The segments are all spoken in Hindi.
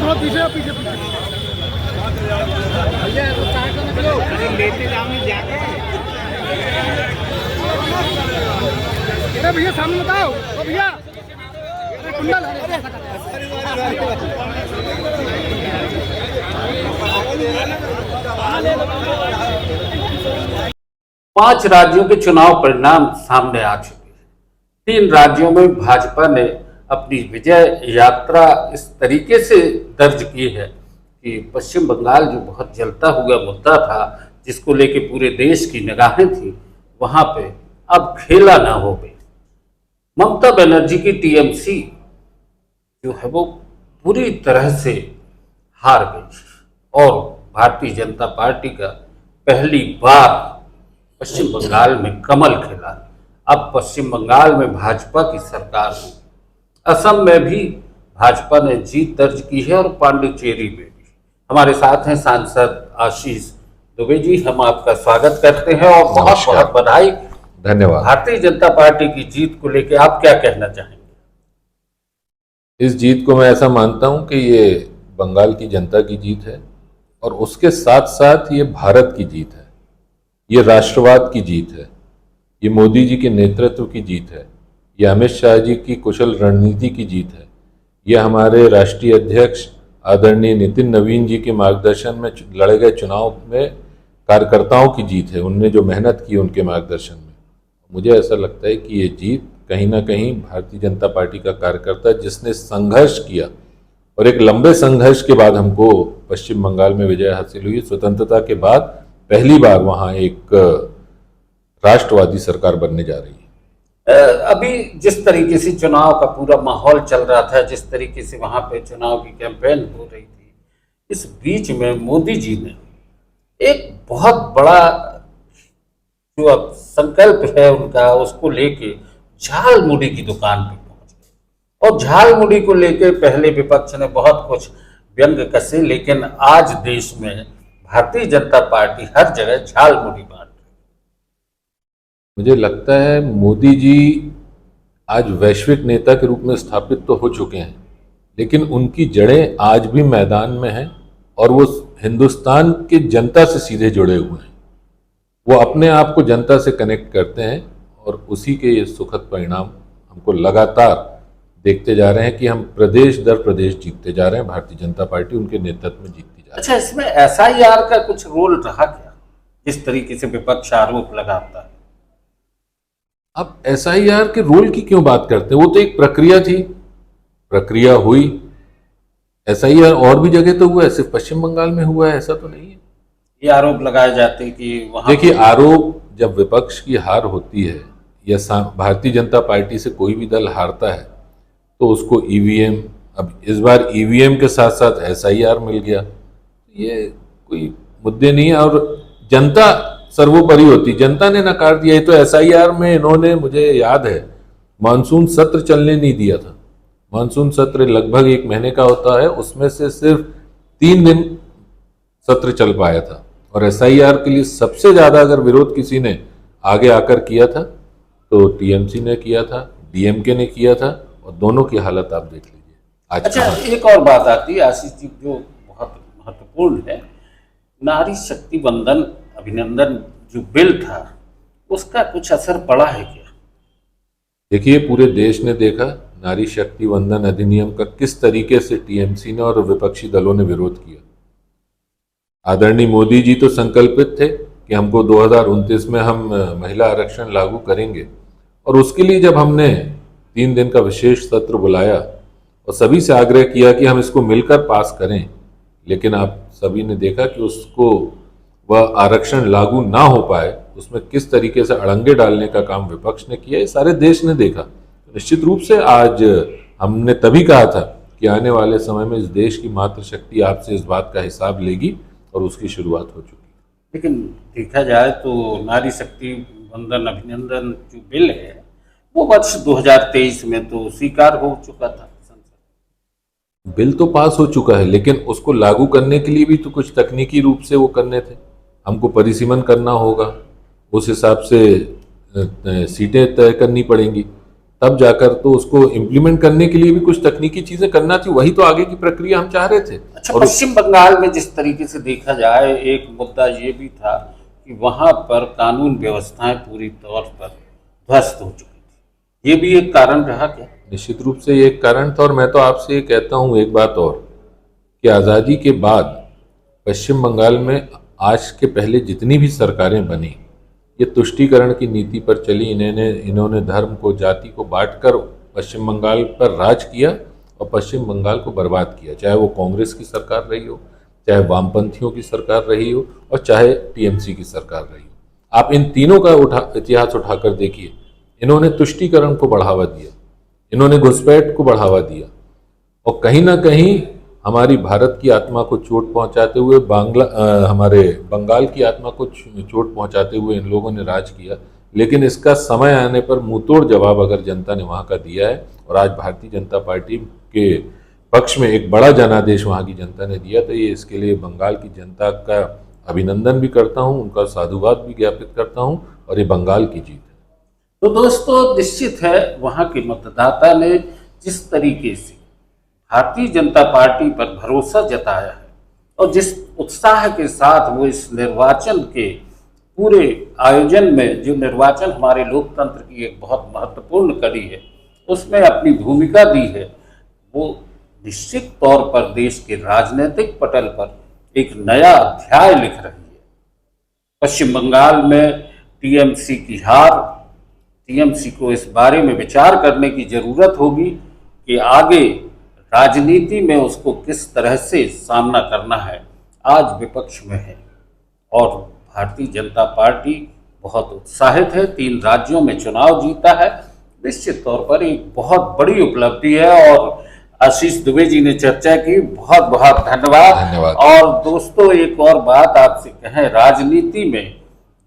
थोड़ा पीछे पीछे पीछे लेते जाके। अरे भैया सामने बताओ, ओ भैया कुंडल। 5 राज्यों के चुनाव परिणाम सामने आ चुके हैं। 3 राज्यों में भाजपा ने अपनी विजय यात्रा इस तरीके से दर्ज की है कि पश्चिम बंगाल जो बहुत जलता हुआ मुद्दा था, जिसको लेके पूरे देश की निगाहें थी, वहां पे अब खेला ना हो गई। ममता बनर्जी की टीएमसी जो है वो पूरी तरह से हार गई और भारतीय जनता पार्टी का पहली बार पश्चिम बंगाल में कमल खिला। अब पश्चिम बंगाल में भाजपा की सरकार होगी। असम में भी भाजपा ने जीत दर्ज की है और पांडिचेरी में भी। हमारे साथ हैं सांसद आशीष दुबे जी, हम आपका स्वागत करते हैं और बहुत बहुत बधाई। धन्यवाद। भारतीय जनता पार्टी की जीत को लेकर आप क्या कहना चाहेंगे? इस जीत को मैं ऐसा मानता हूं कि ये बंगाल की जनता की जीत है और उसके साथ साथ ये भारत की जीत है, ये राष्ट्रवाद की जीत है, ये मोदी जी के नेतृत्व की जीत है, ये अमित शाह जी की कुशल रणनीति की जीत है, ये हमारे राष्ट्रीय अध्यक्ष आदरणीय नितिन नवीन जी के मार्गदर्शन में लड़े गए चुनाव में कार्यकर्ताओं की जीत है, उनने जो मेहनत की उनके मार्गदर्शन में। मुझे ऐसा लगता है कि ये जीत कहीं ना कहीं भारतीय जनता पार्टी का कार्यकर्ता जिसने संघर्ष किया और एक लंबे संघर्ष के बाद हमको पश्चिम बंगाल में विजय हासिल हुई। स्वतंत्रता के बाद पहली बार वहां एक राष्ट्रवादी सरकार बनने जा रही है। अभी जिस तरीके से चुनाव का पूरा माहौल चल रहा था, जिस तरीके से वहां पे चुनाव की कैंपेन हो रही थी, इस बीच में मोदी जी ने एक बहुत बड़ा जो अब संकल्प है उनका, उसको लेके झालमुड़ी की दुकान पे पहुंच गए और झालमुड़ी को लेके पहले विपक्ष ने बहुत कुछ व्यंग कसे, लेकिन आज देश में भारतीय जनता पार्टी हर जगह झालमुड़ी बांट रही है। मुझे लगता है मोदी जी आज वैश्विक नेता के रूप में स्थापित तो हो चुके हैं, लेकिन उनकी जड़ें आज भी मैदान में हैं और वो हिंदुस्तान की जनता से सीधे जुड़े हुए हैं। वो अपने आप को जनता से कनेक्ट करते हैं और उसी के ये सुखद परिणाम हमको लगातार देखते जा रहे हैं कि हम प्रदेश दर प्रदेश जीतते जा रहे हैं। भारतीय जनता पार्टी उनके नेतृत्व में जीतती जा रही है। अच्छा, इसमें एसआईआर का कुछ रोल रहा क्या, जिस तरीके से विपक्ष आरोप लगाता है? अब एसआईआर के रोल की क्यों बात करते हैं? वो तो एक प्रक्रिया थी, प्रक्रिया हुई। एसआईआर और भी जगह तो हुआ है, सिर्फ पश्चिम बंगाल में हुआ है ऐसा तो नहीं है। ये आरोप लगाए जाते हैं कि वहां, देखिए, आरोप जब विपक्ष की हार होती है या भारतीय जनता पार्टी से कोई भी दल हारता है तो उसको ईवीएम, अब इस बार ईवीएम के साथ साथ एसआईआर मिल गया, ये कोई मुद्दे नहीं है और जनता सर्वोपरि होती। जनता ने नकार दिया। ये तो एसआईआर में इन्होंने, मुझे याद है, मानसून सत्र चलने नहीं दिया था। मानसून सत्र लगभग 1 महीने का होता है, उसमें से सिर्फ 3 दिन सत्र चल पाया था। और एसआईआर के लिए सबसे ज्यादा अगर विरोध किसी ने आगे आकर किया था तो टीएमसी ने किया था, डीएमके ने किया था, और दोनों की हालत आप देख लीजिए आज। अच्छा, एक और बात आती है आशीष जी जो बहुत महत्वपूर्ण है, नारी शक्ति वंदन अभिनंदन जो बिल था उसका कुछ असर पड़ा है क्या? देखिए, पूरे देश ने देखा नारी शक्ति वंदन अधिनियम का किस तरीके से टीएमसी ने और विपक्षी दलों ने विरोध किया। आदरणीय मोदी जी तो संकल्पित थे कि हमको 2029 में हम महिला आरक्षण लागू करेंगे, और उसके लिए जब हमने 3 दिन का विशेष सत्र बुलाया और सभी से आग्रह किया कि हम इसको मिलकर पास करें, लेकिन आप सभी ने देखा कि उसको वह आरक्षण लागू ना हो पाए, उसमें किस तरीके से अड़ंगे डालने का काम विपक्ष ने किया, ये सारे देश ने देखा। निश्चित रूप से आज हमने तभी कहा था कि आने वाले समय में इस देश की मातृशक्ति आपसे इस बात का हिसाब लेगी, और उसकी शुरुआत हो चुकी है। लेकिन देखा जाए तो नारी शक्ति वंदन अभिनंदन जो बिल है वो वर्ष 2023 में तो स्वीकार हो चुका था। बिल तो पास हो चुका है, लेकिन उसको लागू करने के लिए भी तो कुछ तकनीकी रूप से वो करने थे। हमको परिसीमन करना होगा, उस हिसाब से सीटें तय करनी पड़ेंगी, तब जाकर तो उसको इम्प्लीमेंट करने के लिए भी कुछ तकनीकी चीजें करना थी, वही तो आगे की प्रक्रिया हम चाह रहे थे। अच्छा, पश्चिम बंगाल में जिस तरीके से देखा जाए, एक मुद्दा ये भी था कि वहां पर कानून व्यवस्थाएं पूरी तौर पर ध्वस्त हो चुकी थी, ये भी एक कारण रहा क्या? निश्चित रूप से ये एक कारण था। और मैं तो आपसे ये कहता हूँ एक बात और, कि आज़ादी के बाद पश्चिम बंगाल में आज के पहले जितनी भी सरकारें बनी, ये तुष्टीकरण की नीति पर चली। इन्होंने धर्म को, जाति को बांटकर पश्चिम बंगाल पर राज किया और पश्चिम बंगाल को बर्बाद किया, चाहे वो कांग्रेस की सरकार रही हो, चाहे वामपंथियों की सरकार रही हो, और चाहे टीएमसी की सरकार रही हो। आप इन तीनों का इतिहास उठाकर देखिए, इन्होंने तुष्टीकरण को बढ़ावा दिया, इन्होंने घुसपैठ को बढ़ावा दिया, और कहीं ना कहीं हमारी भारत की आत्मा को चोट पहुंचाते हुए, हमारे बंगाल की आत्मा को चोट पहुंचाते हुए इन लोगों ने राज किया। लेकिन इसका समय आने पर मुंहतोड़ जवाब अगर जनता ने वहाँ का दिया है, और आज भारतीय जनता पार्टी के पक्ष में एक बड़ा जनादेश वहाँ की जनता ने दिया, तो ये इसके लिए बंगाल की जनता का अभिनंदन भी करता हूँ, उनका साधुवाद भी ज्ञापित करता हूँ, और ये बंगाल की जीत है। तो दोस्तों, निश्चित है वहाँ के मतदाता ने जिस तरीके से भारतीय जनता पार्टी पर भरोसा जताया है और जिस उत्साह के साथ वो इस निर्वाचन के पूरे आयोजन में, जो निर्वाचन हमारे लोकतंत्र की एक बहुत महत्वपूर्ण कड़ी है, उसमें अपनी भूमिका दी है, वो निश्चित तौर पर देश के राजनीतिक पटल पर एक नया अध्याय लिख रही है। पश्चिम बंगाल में टीएमसी की हार, टीएमसी को इस बारे में विचार करने की जरूरत होगी कि आगे राजनीति में उसको किस तरह से सामना करना है। आज विपक्ष में है और भारतीय जनता पार्टी बहुत उत्साहित है, 3 राज्यों में चुनाव जीता है, निश्चित तौर पर एक बहुत बड़ी उपलब्धि है। और आशीष दुबे जी ने चर्चा की, बहुत बहुत धन्यवाद। और दोस्तों, एक और बात आपसे कहें, राजनीति में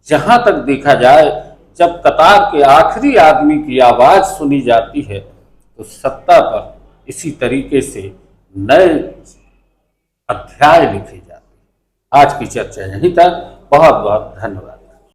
जहां तक देखा जाए, जब कतार के आखिरी आदमी की आवाज सुनी जाती है तो सत्ता पर इसी तरीके से नए अध्याय लिखे जाते हैं। आज की चर्चा यहीं तक, बहुत बहुत धन्यवाद।